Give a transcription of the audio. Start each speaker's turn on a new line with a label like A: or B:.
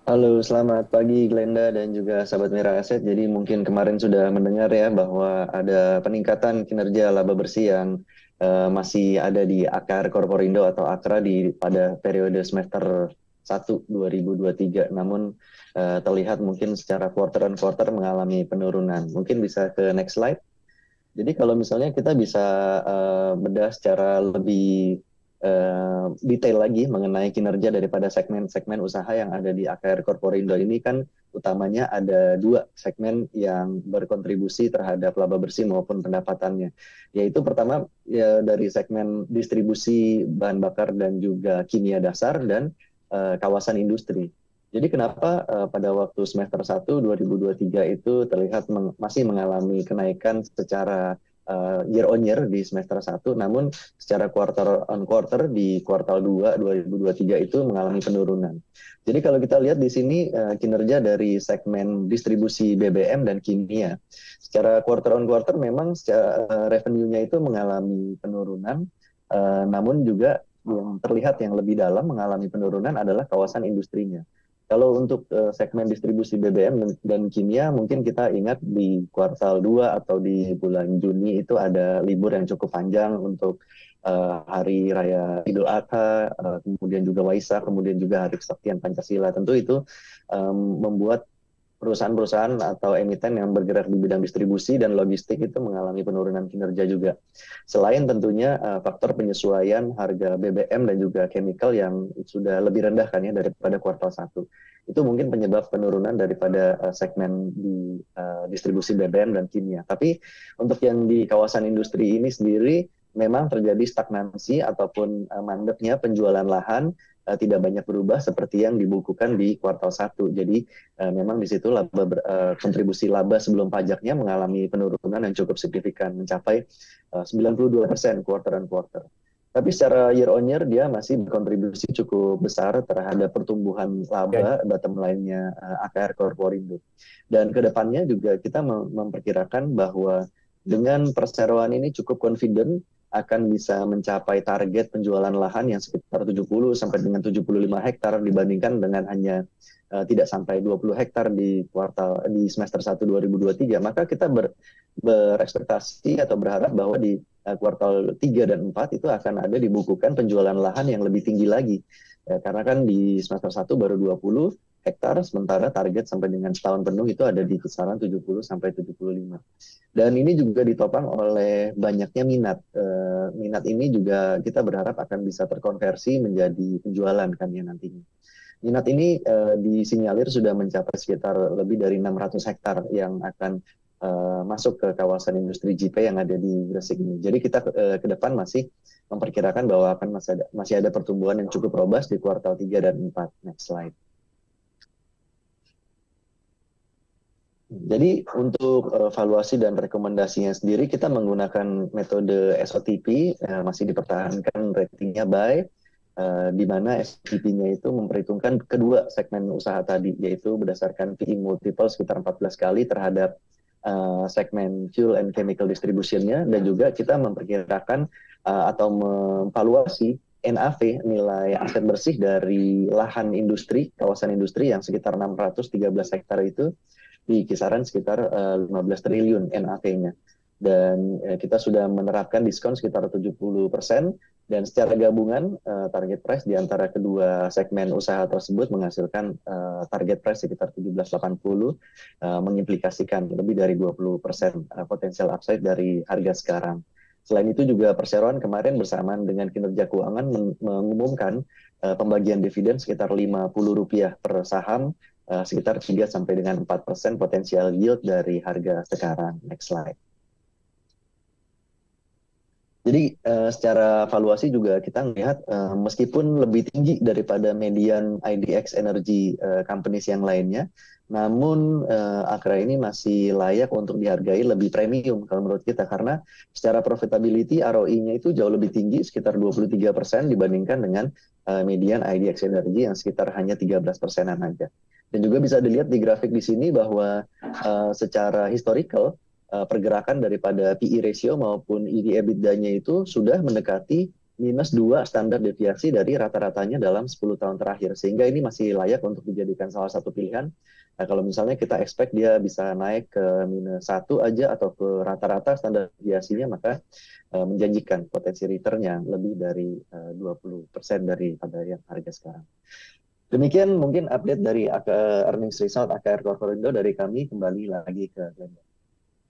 A: Halo, selamat pagi Glenda dan juga sahabat Mira Aset. Jadi mungkin kemarin sudah mendengar ya bahwa ada peningkatan kinerja laba bersih yang masih ada di AKR Korporindo atau AKRA pada periode semester 1 2023. Namun terlihat mungkin secara quarter on quarter mengalami penurunan. Mungkin bisa ke next slide. Jadi kalau misalnya kita bisa bedah secara lebih detail lagi mengenai kinerja daripada segmen-segmen usaha yang ada di AKR Korporindo ini kan utamanya ada dua segmen yang berkontribusi terhadap laba bersih maupun pendapatannya. Yaitu pertama ya, dari segmen distribusi bahan bakar dan juga kimia dasar dan kawasan industri. Jadi kenapa pada waktu semester 1 2023 itu terlihat masih mengalami kenaikan secara year on year di semester 1, namun secara quarter on quarter di kuartal 2 2023 itu mengalami penurunan. Jadi kalau kita lihat di sini kinerja dari segmen distribusi BBM dan kimia, secara quarter on quarter memang secara revenue-nya itu mengalami penurunan, namun juga yang terlihat yang lebih dalam mengalami penurunan adalah kawasan industrinya. Kalau untuk segmen distribusi BBM dan kimia, mungkin kita ingat di kuartal 2 atau di bulan Juni itu ada libur yang cukup panjang untuk Hari Raya Idul Adha, kemudian juga Waisak, kemudian juga Hari Kesaktian Pancasila. Tentu itu membuat perusahaan-perusahaan atau emiten yang bergerak di bidang distribusi dan logistik itu mengalami penurunan kinerja juga. Selain tentunya faktor penyesuaian harga BBM dan juga chemical yang sudah lebih rendah kan ya daripada kuartal 1. Itu mungkin penyebab penurunan daripada segmen di distribusi BBM dan kimia. Tapi untuk yang di kawasan industri ini sendiri memang terjadi stagnansi ataupun mandeknya penjualan lahan tidak banyak berubah seperti yang dibukukan di kuartal 1. Jadi memang di situ kontribusi laba sebelum pajaknya mengalami penurunan yang cukup signifikan, mencapai 92% quarter on quarter. Tapi secara year on year dia masih berkontribusi cukup besar terhadap pertumbuhan
B: Oke.
A: laba bottom line-nya AKR Korporindo. Dan kedepannya juga kita memperkirakan bahwa dengan perseroan ini cukup confident akan bisa mencapai target penjualan lahan yang sekitar 70 sampai dengan 75 hektar dibandingkan dengan hanya tidak sampai 20 hektar di semester 1 2023. Maka kita berekspektasi atau berharap bahwa di kuartal 3 dan 4 itu akan ada dibukukan penjualan lahan yang lebih tinggi lagi. Karena kan di semester 1 baru 20 hektar, sementara target sampai dengan setahun penuh itu ada di kisaran 70 sampai 75. Dan ini juga ditopang oleh banyaknya minat. Minat ini juga kita berharap akan bisa terkonversi menjadi penjualan kan ya nantinya. Minat ini disinyalir sudah mencapai sekitar lebih dari 600 hektar yang akan masuk ke kawasan industri JP yang ada di Gresik ini. Jadi kita ke depan masih memperkirakan bahwa akan masih ada pertumbuhan yang cukup robust di kuartal 3 dan 4. Next slide. Jadi untuk valuasi dan rekomendasinya sendiri kita menggunakan metode SOTP, masih dipertahankan ratingnya buy, di mana SOTP-nya itu memperhitungkan kedua segmen usaha tadi, yaitu berdasarkan PE multiple sekitar 14 kali terhadap segmen fuel and chemical distribution-nya, dan juga kita memperkirakan atau memvaluasi NAV, nilai aset bersih dari lahan industri, kawasan industri yang sekitar 613 hektar itu di kisaran sekitar 15 triliun NAV-nya. Dan kita sudah menerapkan diskon sekitar 70%, dan secara gabungan target price di antara kedua segmen usaha tersebut menghasilkan target price sekitar 1780, mengimplikasikan lebih dari 20% potensial upside dari harga sekarang. Selain itu juga perseroan kemarin bersamaan dengan kinerja keuangan mengumumkan pembagian dividen sekitar Rp50 per saham, sekitar 3 sampai dengan 4% potensial yield dari harga sekarang. Next slide. Jadi secara valuasi juga kita melihat meskipun lebih tinggi daripada median IDX Energy companies yang lainnya, namun Akra ini masih layak untuk dihargai lebih premium kalau menurut kita, karena secara profitability ROI-nya itu jauh lebih tinggi sekitar 23% dibandingkan dengan median IDX Energy yang sekitar hanya 13%-an aja. Dan juga bisa dilihat di grafik di sini bahwa secara historical pergerakan daripada PE ratio maupun EV/EBITDA-nya itu sudah mendekati minus 2 standar deviasi dari rata-ratanya dalam 10 tahun terakhir. Sehingga ini masih layak untuk dijadikan salah satu pilihan. Nah, kalau misalnya kita expect dia bisa naik ke minus 1 aja atau ke rata-rata standar deviasinya, maka menjanjikan potensi return yang lebih dari 20% daripada yang harga sekarang. Demikian mungkin update dari earnings result AKR Corporindo dari kami. Kembali lagi ke Glenda.